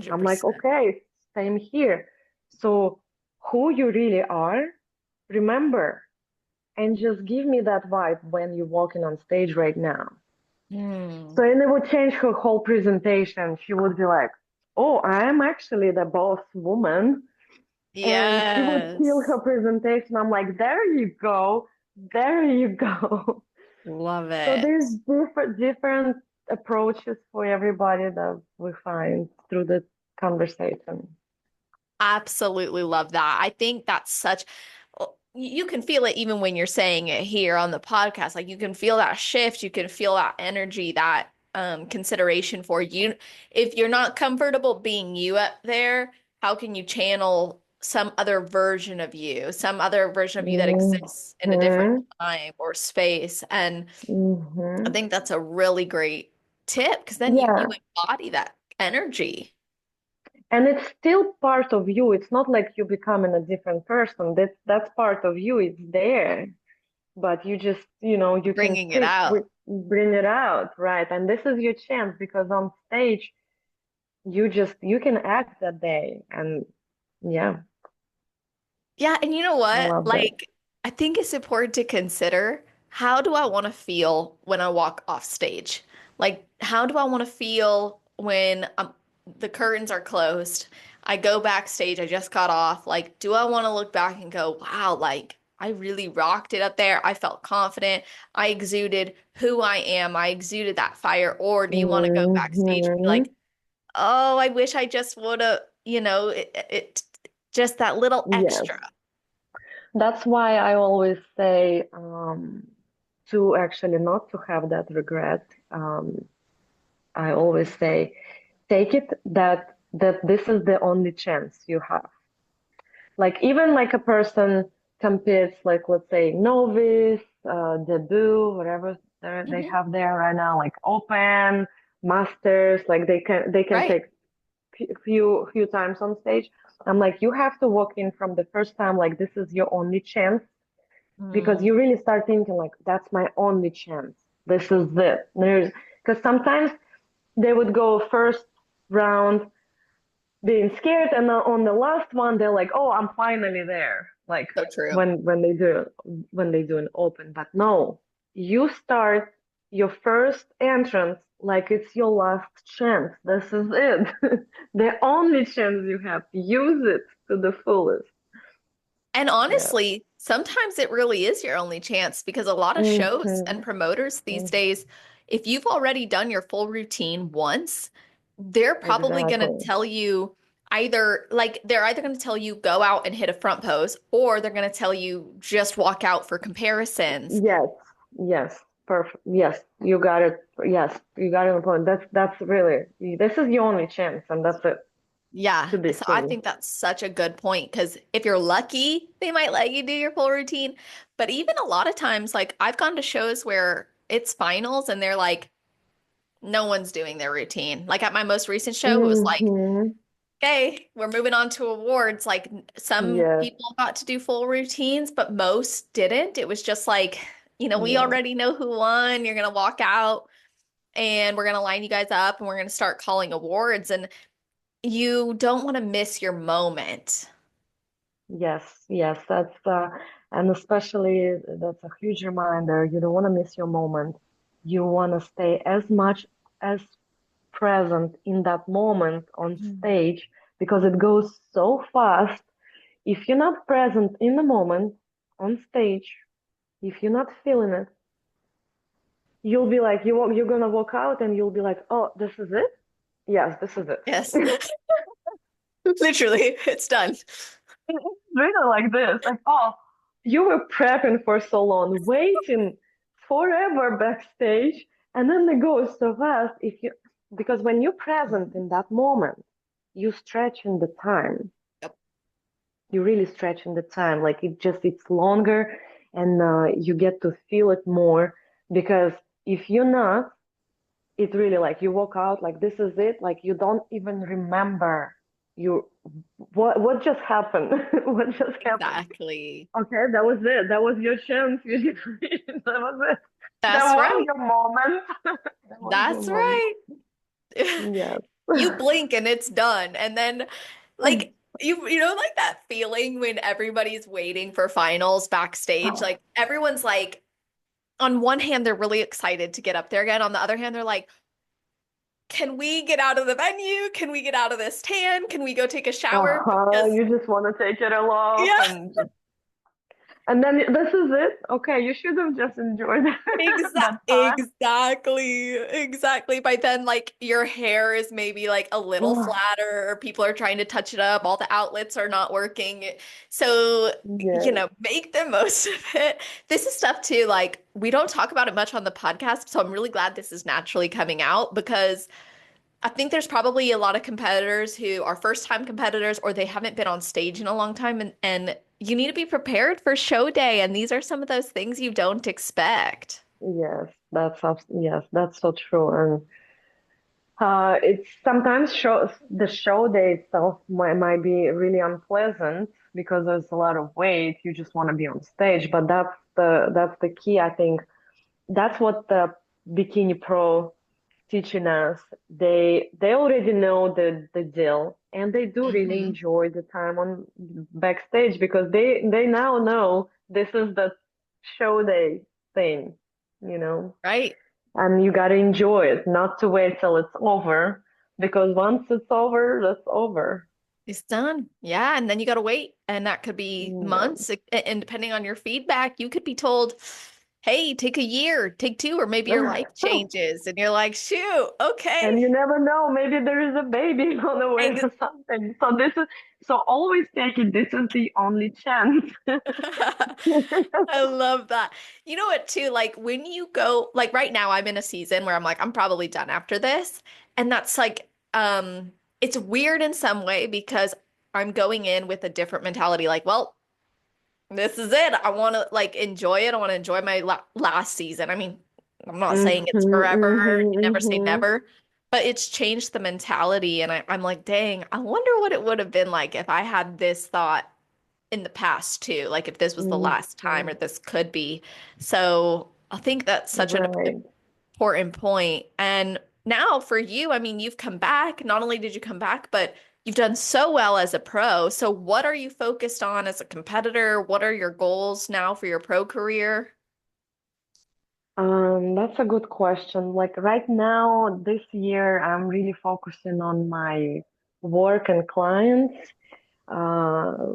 I'm like, 100%. okay, same here. So who you really are, remember, and just give me that vibe when you're walking on stage right now. Mm. So and it would change her whole presentation. She would be like, oh, I am actually the boss woman. And she would kill Yes. her presentation. I'm like, there you go. There you go. Love So it. there's different approaches for everybody that we find through the conversation. Absolutely love that. I think that's such, you can feel it even when you're saying it here on the podcast. Like you can feel that shift, you can feel that energy, that consideration for you. If you're not comfortable being you up there, how can you channel some other version of you, some other version of you that exists in a different hmm time or space? And I hmm think that's a really great tip because then you Yeah. embody that energy. And it's still part of you. It's not like you becoming a different person. That's part of you. It's there. but you just, you can Bringing it out. bring it out, right? And this is your chance because on stage, you can act that day. And yeah, Yeah, and you know I what? love that. Like, I think it's important to consider how do I want to feel when I walk off stage? Like, how do I want to feel when the curtains are closed? I go backstage, I just got off. Like, do I want to look back and go, wow, like, I really rocked it up there. I felt confident. I exuded who I am. I exuded that fire. Or do you want to go backstage and be Hmm. like, oh, I wish I just would have, just that little Yes. extra. That's why I always say, to actually not to have that regret. I always say, take it that this is the only chance you have. Like even like a person competes, like let's say novice, debut, whatever they Hmm. have there right now, like open, masters, like they can Right. take few times on stage. I'm like, you have to walk in from the first time, like this is your only chance because Mm. you really start thinking like that's my only chance. This is it. There's because sometimes they would go first round being scared, and on the last one they're like, oh, I'm finally there. Like So true. when they do an open, but no, you start your first entrance like it's your last chance. This is it. The only chance you have. Use it to the fullest. And Yeah. honestly, sometimes it really is your only chance because a lot of shows Hmm. and promoters these days, if you've already done your full routine once, they're probably going to Exactly. tell you they're either going to tell you go out and hit a front pose or they're going to tell you just walk out for comparisons. Yes, yes, perfect. Yes, you got it. Yes, you got it on point. That's really, this is your only chance, and that's it Yeah, to be so I seen. think that's such a good point because if you're lucky, they might let you do your full routine. But even a lot of times, like I've gone to shows where it's finals and they're like, no one's doing their routine. Like at my most recent show, it was like, Hmm. okay, we're moving on to awards. Like some Yes, people got to do full routines, but most didn't. It was just like, we yes, already know who won. You're gonna walk out and we're gonna line you guys up and we're gonna start calling awards. And you don't want to miss your moment. yes. And especially that's a huge reminder. You don't want to miss your moment. You want to stay as much as present in that moment on Mhm. stage because it goes so fast. If you're not present in the moment on stage, if you're not feeling it, you'll be like you're gonna walk out and you'll be like, oh, this is it. Yes, this is Yes. it. Literally, it's done. It's really like this, like, oh, you were prepping for so long, waiting forever backstage, and then it goes so fast. If you Because when you're present in that moment, you stretch in the time. Yep. You really stretch in the time, like it's longer, and you get to feel it more. Because if you're not, it really like you walk out like this is it, like you don't even remember you what just happened. What just happened. Exactly. Okay, that was it. That was your chance. You did it. That was it. That That's was right. your moment. That was your That's moment. right. Yes. You blink and it's done. And then like like that feeling when everybody's waiting for finals backstage, like everyone's like on one hand they're really excited to get up there again. On the other hand, they're like, can we get out of the venue? Can we get out of this tan? Can we go take a shower? Uh-huh. Because You just want to take it all off, yeah, and then this is it. Okay, you should have just enjoyed that time. Exactly. By then, like your hair is maybe like a little flatter, or people are trying to touch it up. All the outlets are not working. So, Yeah. make the most of it. This is stuff too, like we don't talk about it much on the podcast. So I'm really glad this is naturally coming out because I think there's probably a lot of competitors who are first time competitors or they haven't been on stage in a long time and you need to be prepared for show day. And these are some of those things you don't expect. Yes, yes, that's so true. And It's sometimes the show day itself might be really unpleasant because there's a lot of weight. You just want to be on stage, but that's the key. I think that's what the Bikini Pro teaching us. They already know the deal, and they do really Hmm. enjoy the time on backstage because they now know this is the show day thing, you know. Right. And you got to enjoy it, not to wait till it's over, because once it's over, that's over. It's done. Yeah. And then you got to wait. And that could be Yeah. months. And depending on your feedback, you could be told, hey, take a year, take two, or maybe your life changes. And you're like, shoot, And okay. you never know, maybe there is a baby on the way Ex- or something. So always take it. This is the only chance. I love that. You know what, too? Like when you go, like right now, I'm in a season where I'm like, I'm probably done after this. And that's like, it's weird in some way because I'm going in with a different mentality. Like, well, this is it. I want to like enjoy it. I want to enjoy my la last season. I mean, I'm not saying it's forever. You never say never, but it's changed the mentality. And I'm like, dang, I wonder what it would have been like if I had this thought in the past too. Like if this was the last time or this could be. So I think that's such an Right. important point. And now for you, I mean, you've come back. Not only did you come back, but you've done so well as a pro. So what are you focused on as a competitor? What are your goals now for your pro career? That's a good question. Like right now, this year, I'm really focusing on my work and clients. Uh,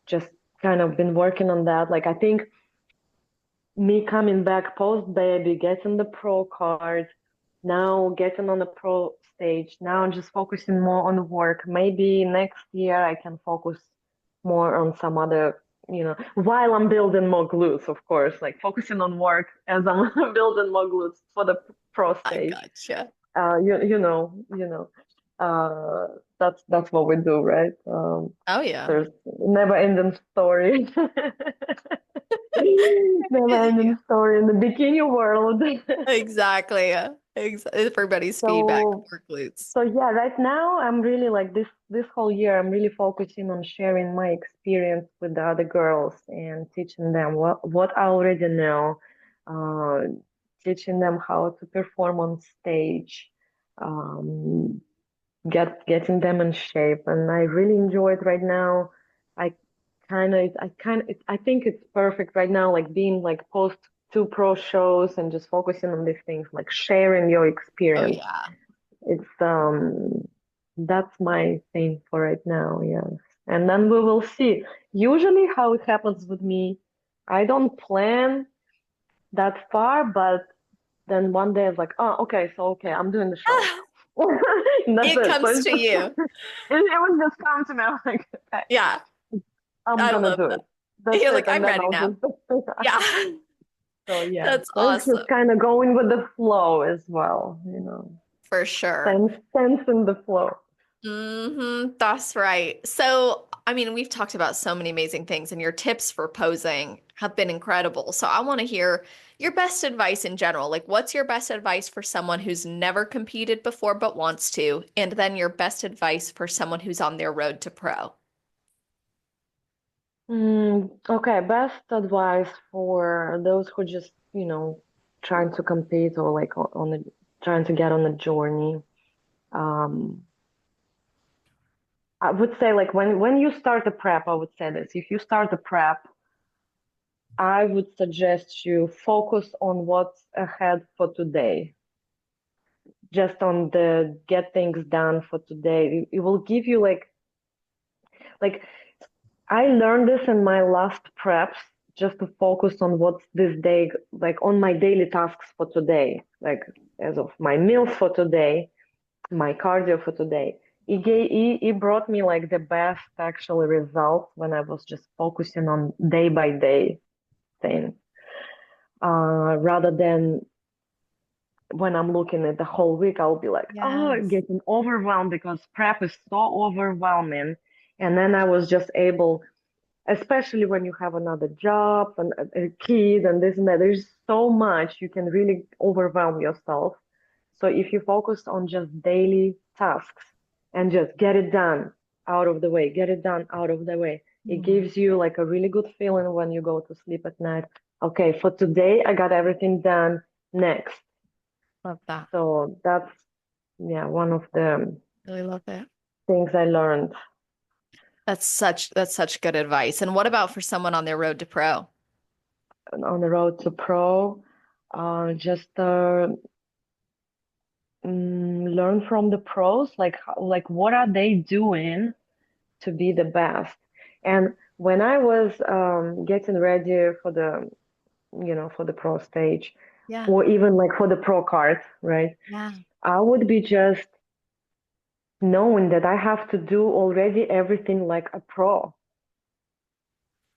just kind of been working on that. Like I think me coming back post baby, getting the pro card, now getting on the pro stage, now just focusing more on work. Maybe next year I can focus more on some other, while I'm building more glutes, of course, like focusing on work as I'm building more glutes for the pro I stage. gotcha. That's what we do, right? Oh yeah. There's never ending story. Never ending story in the bikini world. Exactly. Everybody's feedback, So more glutes. so yeah, right now I'm really like this whole year I'm really focusing on sharing my experience with the other girls and teaching them what I already know, uh, teaching them how to perform on stage, um, getting them in shape, and I really enjoy it right now. I I think it's perfect right now, like being like post two pro shows and just focusing on these things, like sharing your Oh experience. yeah. It's that's my thing for right now, yes. And then we will see. Usually how it happens with me, I don't plan that far, but then one day it's like, oh, okay, I'm doing the show. And that's It it. So comes to you. it would just come to me. I'm like, okay, Yeah, I'm I gonna love do that. it. That's You're it. like, And I'm then ready I'll now. just Yeah, so yeah. that's So it's awesome just kind of going with the flow as well, for sure. sense in the flow. That's right. So, I mean, we've talked about so many amazing things, and your tips for posing have been incredible. So, I want to hear your best advice in general. Like, what's your best advice for someone who's never competed before but wants to? And then your best advice for someone who's on their road to pro. Okay, best advice for those who just, trying to compete or like trying to get on the journey. Um, I would say like when you start a prep, I would say this. If you start a prep, I would suggest you focus on what's ahead for today. Just on the get things done for today. It will give you like I learned this in my last preps just to focus on what's this day, like on my daily tasks for today, like as of my meals for today, my cardio for today. It brought me like the best actual results when I was just focusing on day by day thing, rather than when I'm looking at the whole week, I'll be like, oh, Yes. getting overwhelmed because prep is so overwhelming. And then I was just able, especially when you have another job and a kid and this and that. There's so much you can really overwhelm yourself. So if you focus on just daily tasks and just get it done out of the way, get it done out of the way, it Mm, gives you like a really good feeling when you go to sleep at night. Okay, for today, I got everything done. Next. love that. So that's, yeah, one of the Really love it. things I learned That's such good advice. And what about for someone on their road to pro? on the road to pro. Just learn from the pros, like like what are they doing to be the best. And when I was getting ready for the, for the pro stage, Yeah. or even like for the pro card, right? Yeah. I would be just knowing that I have to do already everything like a pro.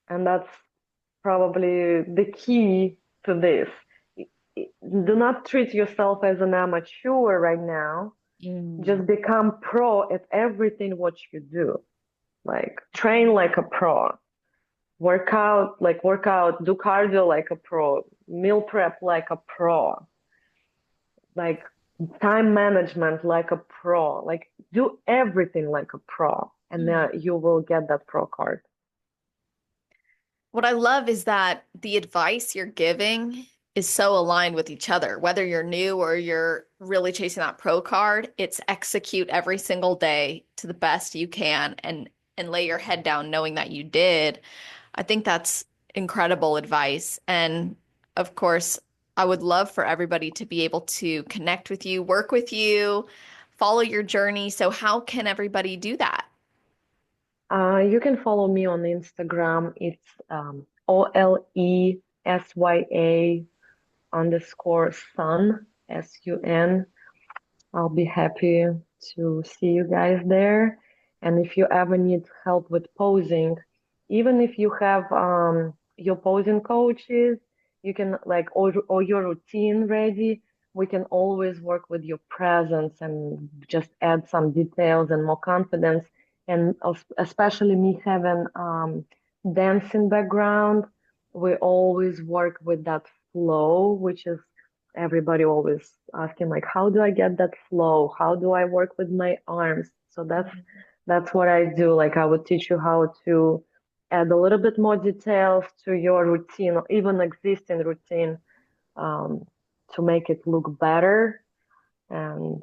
And that's probably the key to this. Do not treat yourself as an amateur right now. Mm. Just become pro at everything what you do. Like train like a pro, workout, do cardio like a pro, meal prep like a pro, like time management like a pro, like do everything like a pro, and then you will get that pro card. What I love is that the advice you're giving is so aligned with each other. Whether you're new or you're really chasing that pro card, it's execute every single day to the best you can and lay your head down knowing that you did. I think that's incredible advice. And of course, I would love for everybody to be able to connect with you, work with you, follow your journey. So how can everybody do that? You can follow me on Instagram. It's Olesya_Sun, SUN. I'll be happy to see you guys there. And if you ever need help with posing, even if you have your posing coaches, you can like or your routine ready, we can always work with your presence and just add some details and more confidence. And especially me having dancing background, we always work with that flow, which is everybody always asking like, how do I get that flow? How do I work with my arms? So that's what I do. Like I would teach you how to add a little bit more details to your routine or even existing routine, um, to make it look better. And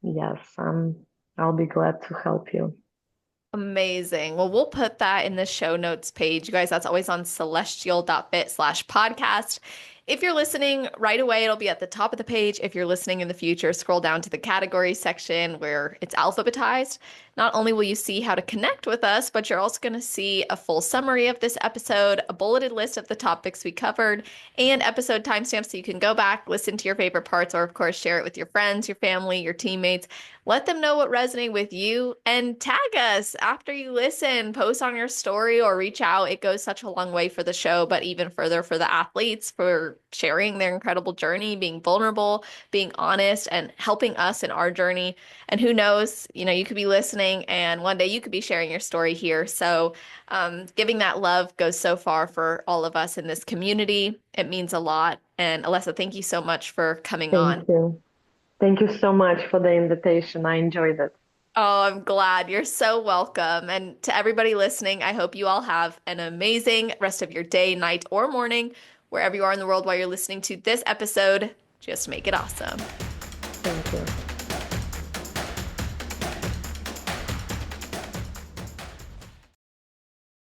yes, I'll be glad to help you. Amazing. Well, we'll put that in the show notes page. You guys, that's always on celestial.fit/podcast. If you're listening right away, it'll be at the top of the page. If you're listening in the future, scroll down to the category section where it's alphabetized. Not only will you see how to connect with us, but you're also going to see a full summary of this episode, a bulleted list of the topics we covered, and episode timestamps so you can go back, listen to your favorite parts, or of course, share it with your friends, your family, your teammates. Let them know what resonated with you and tag us after you listen. Post on your story or reach out. It goes such a long way for the show, but even further for the athletes for sharing their incredible journey, being vulnerable, being honest, and helping us in our journey. And who knows, you could be listening and one day you could be sharing your story here. So, giving that love goes so far for all of us in this community. It means a lot. And Alessa, thank you so much for coming Thank on. you. Thank you so much for the invitation. I enjoyed it. Oh, I'm glad. You're so welcome. And to everybody listening, I hope you all have an amazing rest of your day, night, or morning, wherever you are in the world while you're listening to this episode. Just make it awesome. Thank you.